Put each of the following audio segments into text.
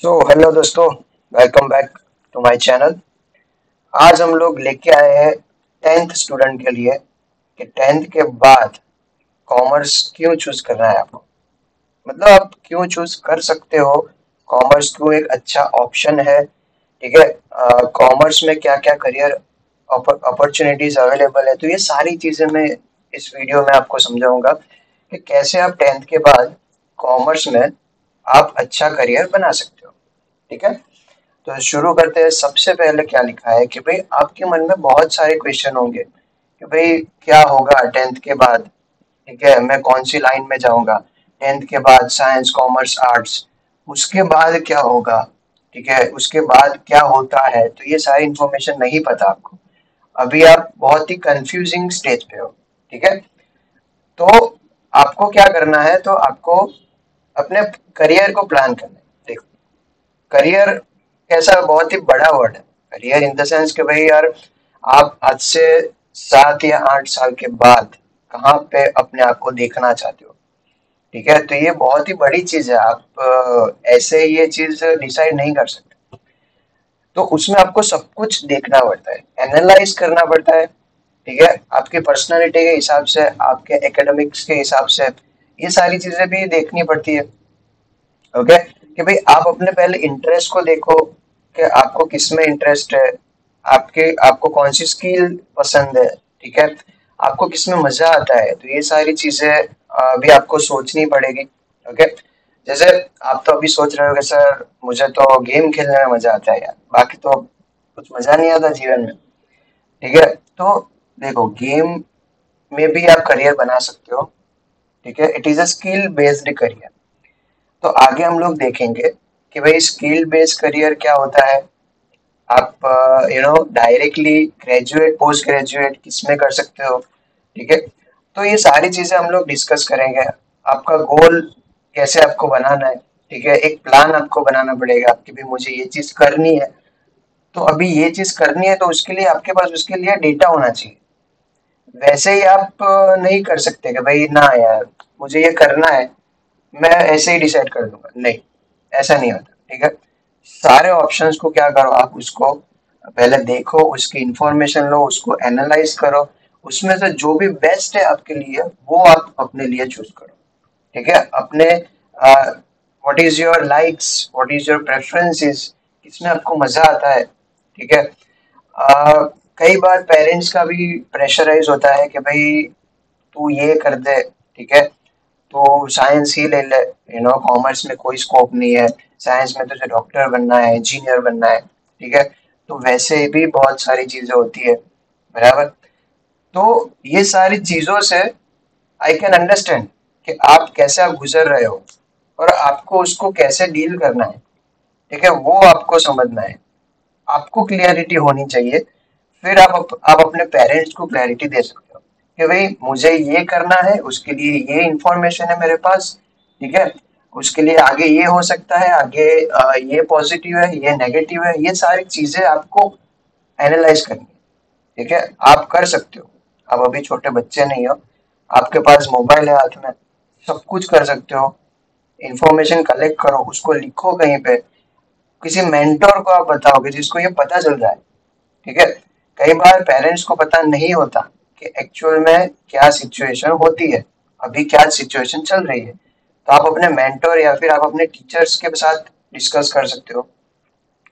Hello दोस्तों, welcome back to my channel. आज हम लोग लेके आए हैं टेंथ स्टूडेंट के लिए कि टेंथ के बाद कॉमर्स क्यों चूज करना है आपको। मतलब आप क्यों चूज कर सकते हो, कॉमर्स क्यों एक अच्छा ऑप्शन है। ठीक है, कॉमर्स में क्या क्या करियर अपॉर्चुनिटीज अवेलेबल है, तो ये सारी चीजें मैं इस वीडियो में आपको समझाऊंगा कि कैसे आप टेंथ के बाद कॉमर्स में आप अच्छा करियर बना सकते हो। ठीक है, तो शुरू करते हैं। सबसे पहले क्या लिखा है कि भाई आपके मन में बहुत सारे क्वेश्चन होंगे कि भाई क्या होगा टेंथ के बाद। ठीक है, मैं कौन सी लाइन में जाऊंगा टेंथ के बाद, साइंस कॉमर्स आर्ट्स, उसके बाद क्या होगा। ठीक है, उसके बाद क्या होता है, तो ये सारी इंफॉर्मेशन नहीं पता आपको। अभी आप बहुत ही कंफ्यूजिंग स्टेज पे हो। ठीक है, तो आपको क्या करना है, तो आपको अपने करियर को प्लान करना है। देखो, करियर कैसा बहुत ही बड़ा वर्ड है। करियर इन द सेंस कि भाई यार, आप आज से 7 या 8 साल के बाद कहाँ पे अपने आप को देखना चाहते हो। ठीक है, तो ये बहुत ही बड़ी चीज है। आप ऐसे ये चीज डिसाइड नहीं कर सकते। तो उसमें आपको सब कुछ देखना पड़ता है, एनालाइज करना पड़ता है। ठीक है, आपकी पर्सनालिटी के हिसाब से, आपके एकेडमिक्स के हिसाब से ये सारी चीजें भी देखनी पड़ती है। ओके, कि भाई आप अपने पहले इंटरेस्ट को देखो कि आपको किस में इंटरेस्ट है, आपके आपको कौन सी स्किल पसंद है। ठीक है, आपको किस में मजा आता है, तो ये सारी चीजें भी आपको सोचनी पड़ेगी। ओके, जैसे आप तो अभी सोच रहे हो कि सर मुझे तो गेम खेलने में मजा आता है यार, बाकी तो कुछ मजा नहीं आता जीवन में। ठीक है, तो देखो, गेम में भी आप करियर बना सकते हो। ठीक है, it is a skill based career. तो आगे हम लोग देखेंगे कि भाई स्किल बेस्ड करियर क्या होता है। आप डायरेक्टली ग्रेजुएट, पोस्ट ग्रेजुएट किसमें कर सकते हो। ठीक है, तो ये सारी चीजें हम लोग डिस्कस करेंगे। आपका गोल कैसे आपको बनाना है। ठीक है, एक प्लान आपको बनाना पड़ेगा कि भाई मुझे ये चीज करनी है। तो अभी ये चीज करनी है, तो उसके लिए आपके पास उसके लिए डेटा होना चाहिए। वैसे ही आप नहीं कर सकते कि भाई ना यार मुझे ये करना है, मैं ऐसे ही डिसाइड कर दूंगा। नहीं, ऐसा नहीं होता। ठीक है, सारे ऑप्शंस को क्या करो, आप उसको पहले देखो, उसकी इंफॉर्मेशन लो, उसको एनालाइज करो, उसमें से जो भी बेस्ट है आपके लिए वो आप अपने लिए चूज करो। ठीक है, अपने what is your likes, what is your preferences, किसमें आपको मजा आता है। ठीक है, कई बार पेरेंट्स का भी प्रेशराइज होता है कि भाई तू ये कर दे। ठीक है, तो साइंस ही ले ले, कॉमर्स में कोई स्कोप नहीं है, साइंस में तुझे डॉक्टर बनना है, इंजीनियर बनना है। ठीक है, तो वैसे भी बहुत सारी चीजें होती है, बराबर। तो ये सारी चीजों से आई कैन अंडरस्टैंड कि आप कैसे आप गुजर रहे हो और आपको उसको कैसे डील करना है। ठीक है, वो आपको समझना है, आपको क्लियरिटी होनी चाहिए। फिर आप अपने पेरेंट्स को क्लैरिटी दे सकते हो कि भाई मुझे ये करना है, उसके लिए ये इंफॉर्मेशन है मेरे पास। ठीक है, उसके लिए आगे ये हो सकता है, आगे ये पॉजिटिव है, ये नेगेटिव है, ये सारी चीजें आपको एनालाइज करनी है। ठीक है, आप कर सकते हो। आप अभी छोटे बच्चे नहीं हो, आपके पास मोबाइल है हाथ में, सब कुछ कर सकते हो। इंफॉर्मेशन कलेक्ट करो, उसको लिखो कहीं पे, किसी मेंटोर को आप बताओगे जिसको ये पता चल रहा है। ठीक है, कई बार पेरेंट्स को पता नहीं होता कि एक्चुअल में क्या सिचुएशन होती है, अभी क्या सिचुएशन चल रही है। तो आप अपने मेंटर या फिर आप अपने टीचर्स के साथ डिस्कस कर सकते हो।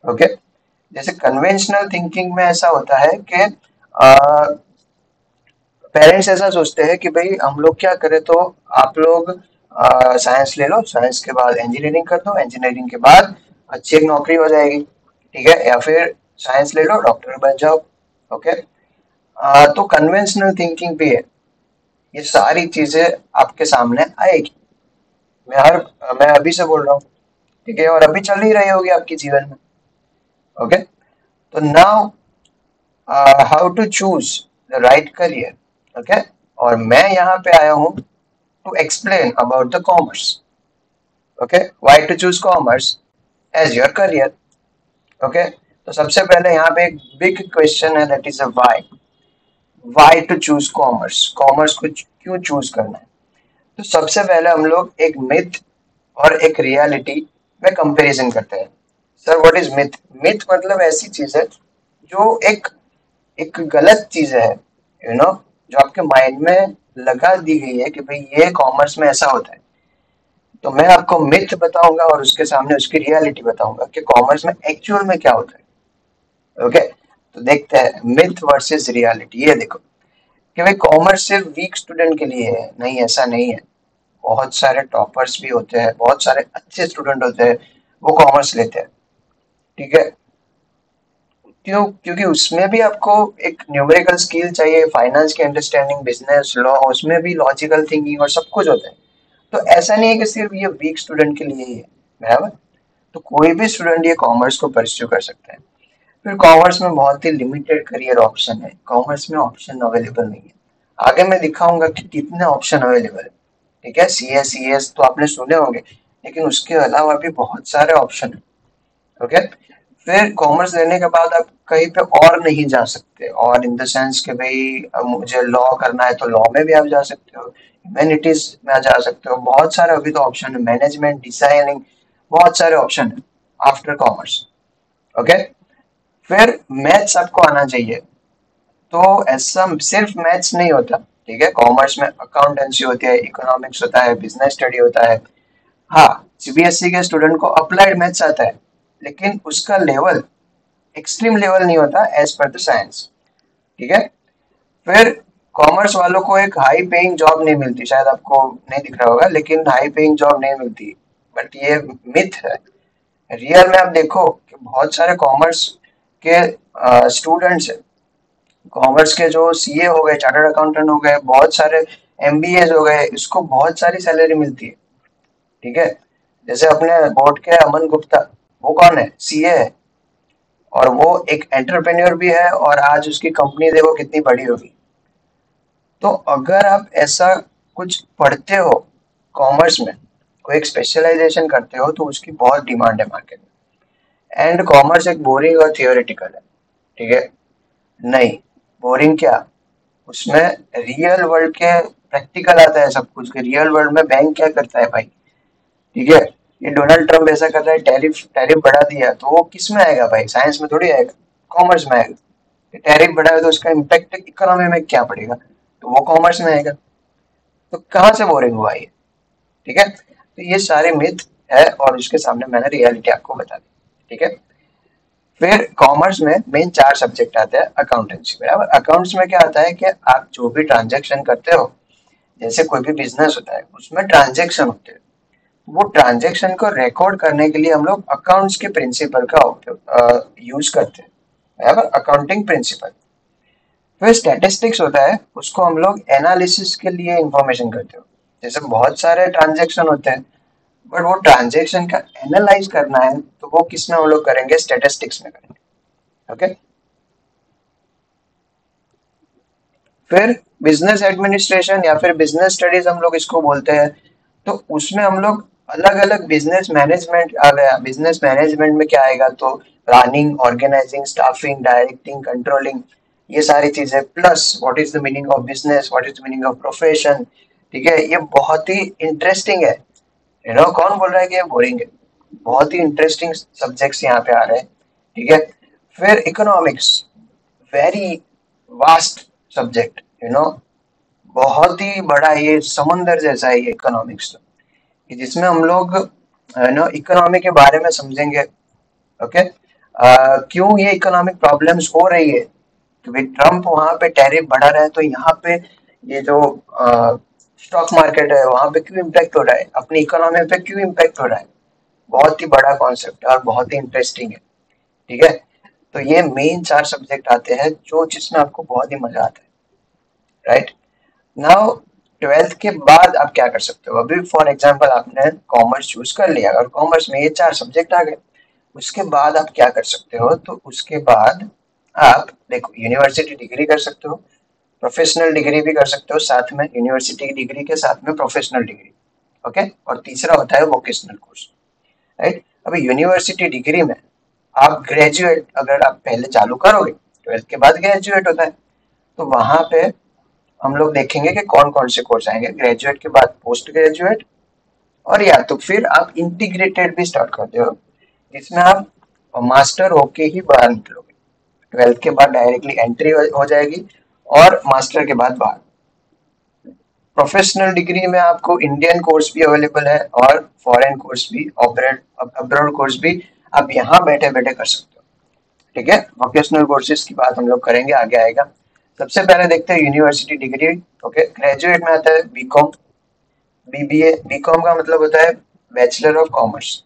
ओके, जैसे कन्वेंशनल थिंकिंग में ऐसा होता है कि पेरेंट्स ऐसा सोचते हैं कि भाई हम लोग क्या करें, तो आप लोग साइंस ले लो, साइंस के बाद इंजीनियरिंग कर दो, इंजीनियरिंग के बाद अच्छी एक नौकरी हो जाएगी। ठीक है, या फिर साइंस ले लो, डॉक्टर बन जाओ। ओके, तो कन्वेंशनल थिंकिंग भी है, ये सारी चीजें आपके सामने आएगी। मैं हर मैं अभी से बोल रहा हूँ। ठीक है, और अभी चल ही रही होगी आपके जीवन में। ओके, तो now how to choose the right career. Okay, और मैं यहाँ पे आया हूँ to explain about the commerce. Okay, why to choose commerce as your career. Okay, तो सबसे पहले यहाँ पे एक बिग क्वेश्चन है, that is a why to choose commerce, commerce को क्यों चूज करना है। तो सबसे पहले हम लोग एक मिथ और एक रियलिटी में कंपैरिजन करते हैं। Sir what is myth? Myth मतलब ऐसी चीज है जो एक एक गलत चीज है, जो आपके माइंड में लगा दी गई है कि भाई ये कॉमर्स में ऐसा होता है। तो मैं आपको मिथ बताऊंगा और उसके सामने उसकी रियलिटी बताऊंगा कि कॉमर्स में एक्चुअल में क्या होता है। ओके, तो देखते हैं मिथ वर्सेस रियलिटी। ये देखो कि भाई कॉमर्स सिर्फ वीक स्टूडेंट के लिए है, नहीं ऐसा नहीं है। बहुत सारे टॉपर्स भी होते हैं, बहुत सारे अच्छे स्टूडेंट होते हैं, वो कॉमर्स लेते हैं। ठीक है, क्योंकि उसमें भी आपको एक न्यूमेरिकल स्किल चाहिए, फाइनेंस की अंडरस्टैंडिंग, बिजनेस लॉ, उसमें भी लॉजिकल थिंकिंग और सब कुछ होता है। तो ऐसा नहीं है कि सिर्फ ये वीक स्टूडेंट के लिए ही है, बराबर। तो कोई भी स्टूडेंट ये कॉमर्स को परस्यू कर सकता है। फिर कॉमर्स में बहुत ही लिमिटेड करियर ऑप्शन है, कॉमर्स में ऑप्शन अवेलेबल नहीं है। आगे मैं दिखाऊंगा कि कितने ऑप्शन अवेलेबल है। ठीक है, सी एस तो आपने सुने होंगे, लेकिन उसके अलावा भी बहुत सारे ऑप्शन है। ओके, फिर कॉमर्स लेने के बाद आप कहीं पे और नहीं जा सकते, और इन द सेंस कि भाई अब मुझे लॉ करना है तो लॉ में भी आप जा सकते हो, ह्यूमैनिटीज में जा सकते हो, बहुत सारे अभी तो ऑप्शन है, मैनेजमेंट, डिजाइनिंग, बहुत सारे ऑप्शन है आफ्टर कॉमर्स। ओके, फिर मैथ्स आपको आना चाहिए। तो ऐसा सिर्फ मैथ्स नहीं होता। ठीक है, कॉमर्स में अकाउंटेंसी होती है, इकोनॉमिक्स होता है, बिजनेस स्टडी होता है। हाँ, सीबीएसई के स्टूडेंट को अप्लाइड मैथ्स आता है, लेकिन उसका लेवल एक्सट्रीम लेवल नहीं होता एज पर द साइंस। ठीक है, फिर कॉमर्स वालों को एक हाई पेइंग जॉब नहीं मिलती, शायद आपको नहीं दिख रहा होगा, लेकिन हाई पेइंग जॉब नहीं मिलती। बट ये मिथ है। रियल में आप देखो कि बहुत सारे कॉमर्स के स्टूडेंट्स, कॉमर्स के जो सीए हो गए, चार्टर्ड अकाउंटेंट हो गए, बहुत सारे एमबीए हो गए, इसको बहुत सारी सैलरी मिलती है। ठीक है, जैसे अपने बोर्ड के अमन गुप्ता, वो कौन है? सीए है, और वो एक एंटरप्रेन्योर भी है, और आज उसकी कंपनी देखो कितनी बड़ी होगी। तो अगर आप ऐसा कुछ पढ़ते हो कॉमर्स में, कोई एक स्पेशलाइजेशन करते हो, तो उसकी बहुत डिमांड है मार्केट में। एंड कॉमर्स एक बोरिंग और थियोरेटिकल है। ठीक है, नहीं, बोरिंग क्या, उसमें रियल वर्ल्ड के प्रैक्टिकल आता है सब कुछ, के रियल वर्ल्ड में बैंक क्या करता है भाई। ठीक है, ये डोनाल्ड ट्रम्प ऐसा कर रहा है, टैरिफ टैरिफ बढ़ा दिया, तो वो किस में आएगा भाई? साइंस में थोड़ी आएगा, कॉमर्स में आएगा। टैरिफ बढ़ाए तो उसका इम्पैक्ट इकोनॉमी में क्या पड़ेगा, तो वो कॉमर्स में आएगा। तो कहाँ से बोरिंग हुआ ये? ठीक है, तो ये सारे मिथ है, और उसके सामने मैंने रियलिटी आपको बता दी। ठीक है, फिर कॉमर्स में मेन 4 सब्जेक्ट आते हैं अकाउंटेंसी, बराबर। अकाउंट्स में क्या आता है कि आप जो भी ट्रांजेक्शन करते हो, जैसे कोई भी बिजनेस होता है उसमें ट्रांजेक्शन होते हैं, वो ट्रांजेक्शन को रिकॉर्ड करने के लिए हम लोग अकाउंट्स के प्रिंसिपल का उपयोग यूज करते हैं, बराबर, अकाउंटिंग प्रिंसिपल। फिर स्टैटिस्टिक्स होता है, उसको हम लोग एनालिसिस के लिए इंफॉर्मेशन करते हो। जैसे बहुत सारे ट्रांजेक्शन होते हैं, बट वो ट्रांजेक्शन का एनालाइज करना है, तो वो किस में हम लोग करेंगे? स्टैटिस्टिक्स में करेंगे। ओके, फिर बिजनेस एडमिनिस्ट्रेशन या फिर बिजनेस स्टडीज हम लोग इसको बोलते हैं। तो उसमें हम लोग अलग अलग बिजनेस मैनेजमेंट आ गया, बिजनेस मैनेजमेंट में क्या आएगा? तो planning, organising, staffing, directing, controlling, ये सारी चीजें, plus what is the meaning of business, what is the meaning of profession. ठीक है, ये बहुत ही इंटरेस्टिंग है। कौन बोल रहा है कि ये बोरिंग है? बहुत ही इंटरेस्टिंग सब्जेक्ट्स यहाँ पे आ रहे हैं। ठीक है, फिर इकोनॉमिक्स, वेरी वास्ट सब्जेक्ट, बहुत ही बड़ा, ये समंदर जैसा है ये इकोनॉमिक्स, तो कि जिसमें हम लोग इकोनॉमी के बारे में समझेंगे। ओके, क्यों ये इकोनॉमिक प्रॉब्लम्स हो रही है, क्योंकि ट्रम्प वहां पे टैरिफ बढ़ा रहा है, तो यहाँ पे ये जो स्टॉक मार्केट है वहां पे क्यों इम्पैक्ट हो रहा है, अपनी इकोनॉमी पे क्यों इम्पैक्ट हो रहा है। बहुत ही बड़ा कॉन्सेप्ट है और बहुत ही इंटरेस्टिंग है। ठीक है, तो ये मेन 4 सब्जेक्ट आते हैं जो जिसमें आपको बहुत ही मजा आता है, राइट। नाउ, ट्वेल्थ के बाद आप क्या कर सकते हो? अभी फॉर एग्जांपल आपने कॉमर्स चूज कर लिया और कॉमर्स में ये 4 सब्जेक्ट आ गए, उसके बाद आप क्या कर सकते हो? तो उसके बाद आप देखो, यूनिवर्सिटी डिग्री कर सकते हो, प्रोफेशनल डिग्री भी कर सकते हो, साथ में यूनिवर्सिटी डिग्री के साथ में प्रोफेशनल डिग्री। ओके, और तीसरा होता है वोकेशनल कोर्स, राइट। अभी यूनिवर्सिटी डिग्री में आप ग्रेजुएट, अगर आप पहले चालू करोगे, ट्वेल्थ के बाद ग्रेजुएट होता है, तो वहां पे हम लोग देखेंगे कि कौन कौन से कोर्स आएंगे ग्रेजुएट के बाद, पोस्ट ग्रेजुएट, और या तो फिर आप इंटीग्रेटेड भी स्टार्ट करते हो, जिसमें आप और मास्टर होके ही बाहर निकलोगे। 12th के बाद डायरेक्टली एंट्री हो जाएगी और मास्टर के बाद बाहर। प्रोफेशनल डिग्री में आपको इंडियन कोर्स भी अवेलेबल है और फॉरेन कोर्स भी, अब्रॉड कोर्स भी आप यहाँ बैठे बैठे कर सकते हो। ठीक है, वोकेशनल कोर्सेज की बात हम लोग करेंगे, आगे आएगा। सबसे पहले देखते हैं यूनिवर्सिटी डिग्री। ओके, ग्रेजुएट में आता है बीकॉम, बीबीए। बीकॉम का मतलब होता है bachelor of commerce,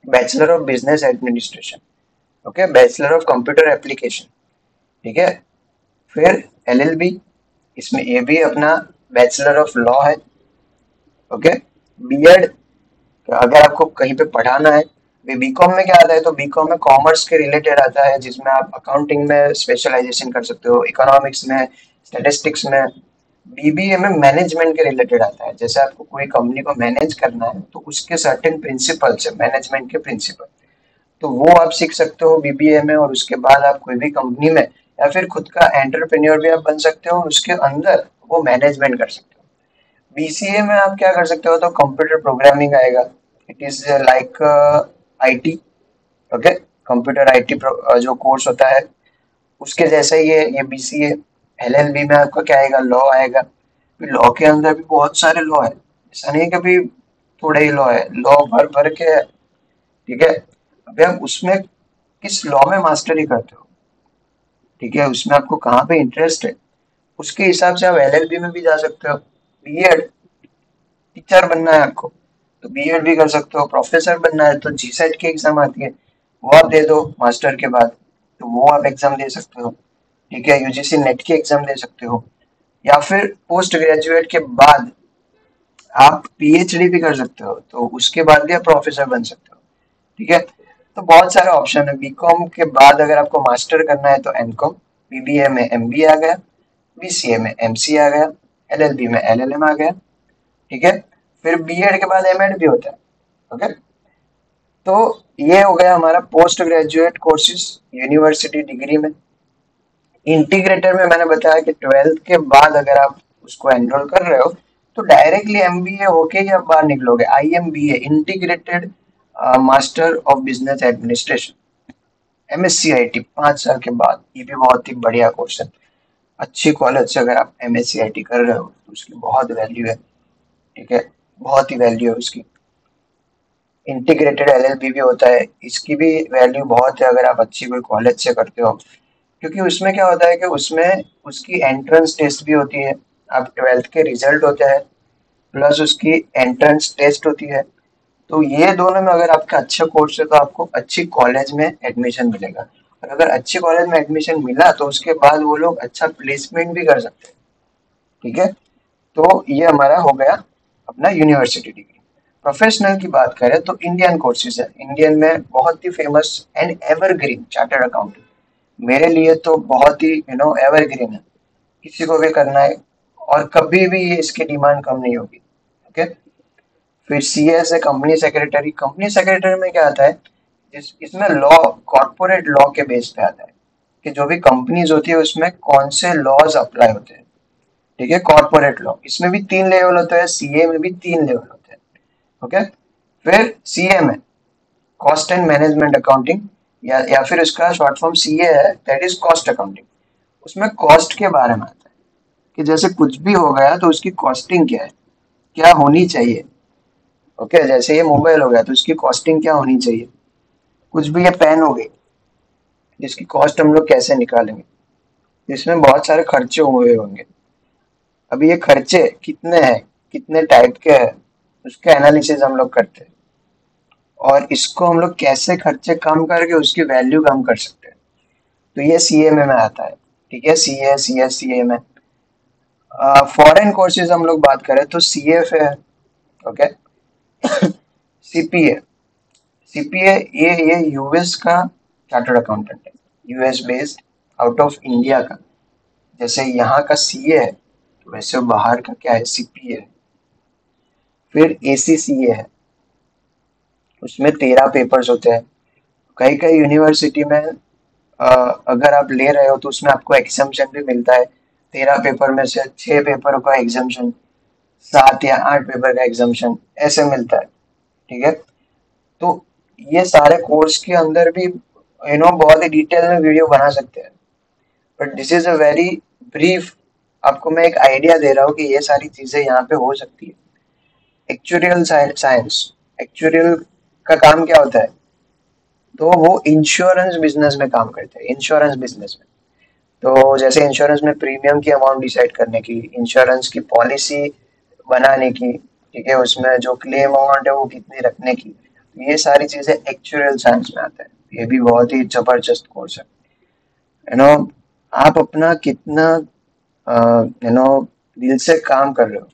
bachelor of business administration, okay, bachelor of computer application. ठीक है, फिर एलएलबी, इसमें ये भी अपना बैचलर ऑफ लॉ है। ओके, बीएड, अगर आपको कहीं पे पढ़ाना है। बीकॉम में क्या आता है, तो बीकॉम में कॉमर्स के रिलेटेड आता है, जिसमें आप अकाउंटिंग में स्पेशलाइजेशन कर सकते हो, इकोनॉमिक्स में, स्टैटिस्टिक्स में। बीबीए में मैनेजमेंट के रिलेटेड आता है, जैसे आपको कोई कंपनी को मैनेज करना है तो उसके सर्टेन प्रिंसिपल्स है, मैनेजमेंट के प्रिंसिपल, तो वो आप सीख सकते हो बीबीए में। और उसके बाद आप कोई भी कंपनी में या फिर खुद का एंटरप्रेन्योर भी आप बन सकते हो और उसके अंदर वो मैनेजमेंट कर सकते हो। बीसीए में आप क्या कर सकते हो, तो कंप्यूटर प्रोग्रामिंग आएगा। It is like IT, okay, computer IT जो कोर्स होता है उसके जैसा ही है ये बीसीए। एलएलबी में आपका क्या आएगा, लॉ आएगा। लॉ के अंदर भी बहुत सारे लॉ है, ऐसा नहीं है कि अभी थोड़े ही लॉ है, लॉ भर भर के है। ठीक है, अभी आप उसमें किस लॉ में मास्टरी करते हो, ठीक है, उसमें आपको कहाँ पे इंटरेस्ट है, उसके हिसाब से आप एलएलबी में भी जा सकते हो। बीएड, टीचर बनना है आपको तो बीएड भी कर सकते हो। प्रोफेसर बनना है तो जीसेट की एग्जाम आती है, वो आप दे दो मास्टर के बाद, तो वो आप एग्जाम दे सकते हो। ठीक है, यूजीसी नेट की एग्जाम दे सकते हो, या फिर पोस्ट ग्रेजुएट के बाद आप पीएचडी भी कर सकते हो, तो उसके बाद भी आप प्रोफेसर बन सकते हो। ठीक है, तो बहुत सारे ऑप्शन है। बीकॉम के बाद अगर आपको मास्टर करना है तो एमकॉम, बीबीए में एमबीए आ गया, बीसीए में एमसीए आ गया, एलएलबी में एलएलएम आ गया। ठीक है, फिर बीएड के बाद एमएड भी होता है। ओके, तो ये हो गया हमारा post graduate courses university degree में। इंटीग्रेटेड में मैंने बताया कि 12th के बाद अगर आप उसको एनरोल कर रहे हो तो डायरेक्टली एमबीए होके ही आप बाहर निकलोगे। IMBA, integrated master of business administration, MSc IT 5 साल के बाद। ये भी बहुत ही बढ़िया कोर्स है। अच्छी कॉलेज से अगर आप एमएससीआईटी कर रहे हो तो उसकी बहुत वैल्यू है। ठीक है, बहुत ही वैल्यू है उसकी। इंटीग्रेटेड एलएलबी भी होता है, इसकी भी वैल्यू बहुत है अगर आप अच्छी कोई कॉलेज से करते हो, क्योंकि उसमें क्या होता है कि उसमें उसकी एंट्रेंस टेस्ट भी होती है। आप 12th के रिजल्ट होते हैं प्लस उसकी एंट्रेंस टेस्ट होती है, तो ये दोनों में अगर आपका अच्छा कोर्स है तो आपको अच्छी कॉलेज में एडमिशन मिलेगा। और अगर अच्छी कॉलेज में एडमिशन मिला तो उसके बाद वो लोग अच्छा प्लेसमेंट भी कर सकते हैं। ठीक है, तो ये हमारा हो गया अपना यूनिवर्सिटी डिग्री। प्रोफेशनल की बात करें तो इंडियन कोर्सेज है। इंडियन में बहुत ही famous and evergreen chartered accountant, मेरे लिए तो बहुत ही एवरग्रीन है, किसी को भी करना है और कभी भी ये इसकी डिमांड कम नहीं होगी। ओके, फिर सीएस है, कंपनी सेक्रेटरी। कंपनी सेक्रेटरी में क्या आता है, इसमें लॉ, कॉर्पोरेट लॉ के बेस पे आता है कि जो भी कंपनीज होती है उसमें कौन से लॉज अप्लाई होते हैं। ठीक है, कॉर्पोरेट लॉ, इसमें भी 3 लेवल होते हैं, सीए में भी 3 लेवल होते हैं। ओके, फिर सीए में कॉस्ट एंड मैनेजमेंट अकाउंटिंग, या फिर उसका शॉर्ट फॉर्म सीए है, दैट इज कॉस्ट अकाउंटिंग। उसमें कॉस्ट के बारे में आता है कि जैसे कुछ भी हो गया तो उसकी कॉस्टिंग क्या है, क्या होनी चाहिए। ओके, जैसे ये मोबाइल हो गया तो उसकी कॉस्टिंग क्या होनी चाहिए। कुछ भी, ये पेन हो गई, जिसकी कॉस्ट हम लोग कैसे निकालेंगे, इसमें बहुत सारे खर्चे हुए होंगे। अभी ये खर्चे कितने हैं, कितने टाइप के हैं, उसका एनालिसिस हम लोग करते हैं और इसको हम लोग कैसे खर्चे कम करके उसकी वैल्यू कम कर सकते हैं, तो ये सीएमए में आता है। ठीक है, CA, CS, CMA. Foreign courses हम लोग बात करें तो सीएफ है। ओके, सीपीए, सीपीए ये यूएस का चार्टर्ड अकाउंटेंट है, US based, out of India का। जैसे यहाँ का सीए है तो वैसे बाहर का क्या है, सीपीए है। फिर एसीसीए है, उसमें 13 पेपर्स होते हैं। कई कई यूनिवर्सिटी में अगर आप ले रहे हो तो उसमें आपको एग्जाम्शन भी मिलता है। 13 पेपर में से 6 पेपर का एग्जाम्शन, 7 या 8 पेपर का एग्जाम्शन ऐसे मिलता है। ठीक है, तो ये सारे कोर्स के अंदर भी बहुत ही डिटेल में वीडियो बना सकते हैं, but this is a very brief. आपको मैं एक आइडिया दे रहा हूँ कि ये सारी चीजें यहाँ पे हो सकती है। एक्चुरियल साइंस, एक्चुरियल का काम क्या होता है? तो वो इंश्योरेंस बिजनेस में काम करते हैं, इंश्योरेंस बिजनेस में। तो जैसे इंश्योरेंस में प्रीमियम की अमाउंट डिसाइड करने की, इंश्योरेंस की पॉलिसी बनाने की, ठीक है, उसमें जो क्लेम अमाउंट है वो कितनी रखने की, ये सारी चीजें एक्चुअल साइंस में आता है। ये भी बहुत ही जबरदस्त कोर्स है। यू नो आप अपना कितना दिल से काम कर रहे हो,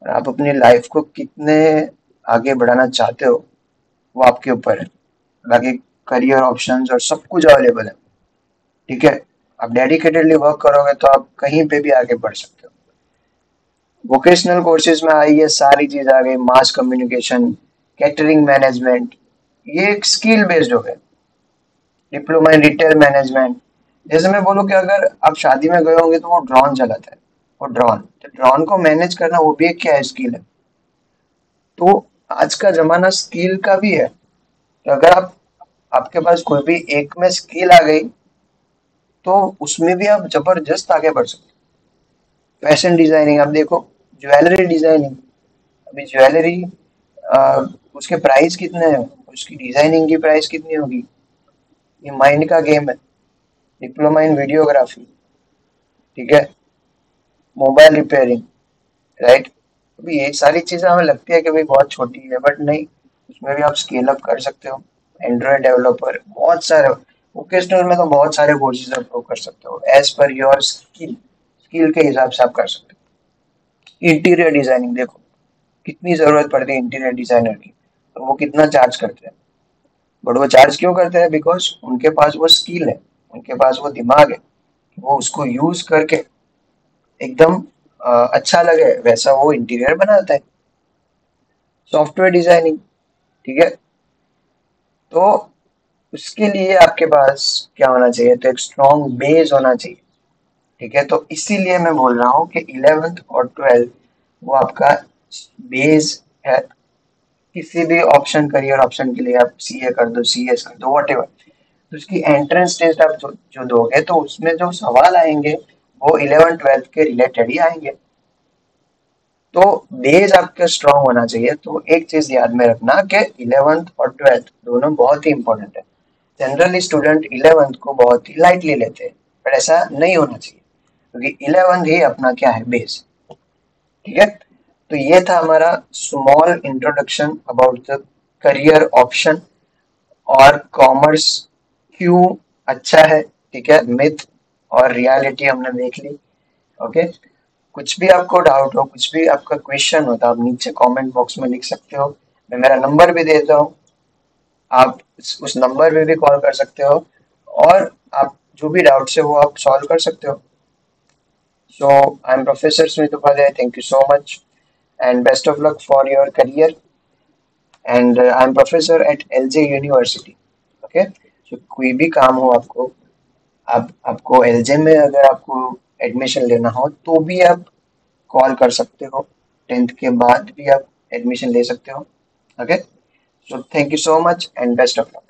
और आप अपनी लाइफ को कितने आगे बढ़ाना चाहते हो, वो आपके ऊपर है। बाकी करियर ऑप्शंस और सब कुछ अवेलेबल है, ठीक है। आप डेडिकेटेडली वर्क करोगे तो आप कहीं पे भी आगे बढ़ सकते हो। वोकेशनल कोर्सेज में आई ये सारी चीज आ गई, मास कम्युनिकेशन, कैटरिंग मैनेजमेंट, ये एक स्किल बेस्ड हो गए। डिप्लोमा इन रिटेल मैनेजमेंट, जैसे मैं बोलूँ कि अगर आप शादी में गए होंगे तो वो ड्रोन चलाता है, वो ड्रोन, तो ड्रोन को मैनेज करना वो भी एक क्या है, स्किल है। तो आज का जमाना स्किल का भी है। तो अगर आपके पास कोई भी एक में स्किल आ गई तो उसमें भी आप जबरदस्त आगे बढ़ सकते हो। फैशन डिजाइनिंग आप देखो, ज्वेलरी डिजाइनिंग, अभी ज्वेलरी उसके प्राइस कितने हैं, उसकी डिजाइनिंग की प्राइस कितनी होगी, ये माइंड का गेम है। डिप्लोमा इन वीडियोग्राफी, ठीक है, मोबाइल रिपेयरिंग, राइट। अभी ये सारी चीजें हमें लगती है कि भाई बहुत छोटी है, बट नहीं, उसमें भी आप स्केल अप कर सकते हो। एंड्रॉयड डेवलपर, बहुत सारे वोकेशनल में तो बहुत सारे कोर्सेज आप कर सकते हो as per your skill, skill के हिसाब से आप कर सकते हो। इंटीरियर डिजाइनिंग देखो, कितनी जरूरत पड़ती है इंटीरियर डिजाइनर की, तो वो कितना चार्ज करते हैं। बट वो चार्ज क्यों करते हैं? बिकॉज उनके पास वो स्किल है, उनके पास वो दिमाग है, वो उसको यूज करके एकदम अच्छा लगे वैसा वो इंटीरियर बनाता है। सॉफ्टवेयर डिजाइनिंग, ठीक है, तो उसके लिए आपके पास क्या होना चाहिए, तो एक स्ट्रॉन्ग बेस होना चाहिए, ठीक है। तो इसीलिए मैं बोल रहा हूँ कि 11th और 12th वो आपका बेस है। किसी भी ऑप्शन, करियर ऑप्शन के लिए आप सीए कर दो, सीएस कर दो, वट एवर, तो उसकी एंट्रेंस टेस्ट आप जो दोगे तो उसमें जो सवाल आएंगे वो 11th 12th के रिलेटेड ही आएंगे। तो बेस आपका स्ट्रांग होना चाहिए। तो एक चीज याद में रखना कि 11th और 12th दोनों बहुत ही इंपॉर्टेंट है। जनरली स्टूडेंट 11th को बहुत ही लाइटली लेते हैं, पर ऐसा नहीं होना चाहिए, क्योंकि 11th ही अपना क्या है, बेस, ठीक है। तो ये था हमारा small introduction about the career option, और कॉमर्स क्यों अच्छा है, ठीक है। मिथ और रियलिटी हमने देख ली, ओके। कुछ भी आपको डाउट हो, कुछ भी आपका क्वेश्चन हो, तो आप नीचे कमेंट बॉक्स में लिख सकते हो। मैं मेरा नंबर भी देता हूँ, आप उस नंबर पे भी कॉल कर सकते हो, और आप जो भी डाउट्स है वो आप सॉल्व कर सकते हो। So I am professor Smit Upadhyay, thank you so much and best of luck for your career, and I am professor at LJ university, okay. So कोई भी काम हो आपको, आप आपको एलजे में अगर आपको एडमिशन लेना हो तो भी आप कॉल कर सकते हो। 10th के बाद भी आप एडमिशन ले सकते हो, okay. So thank you so much and best of luck.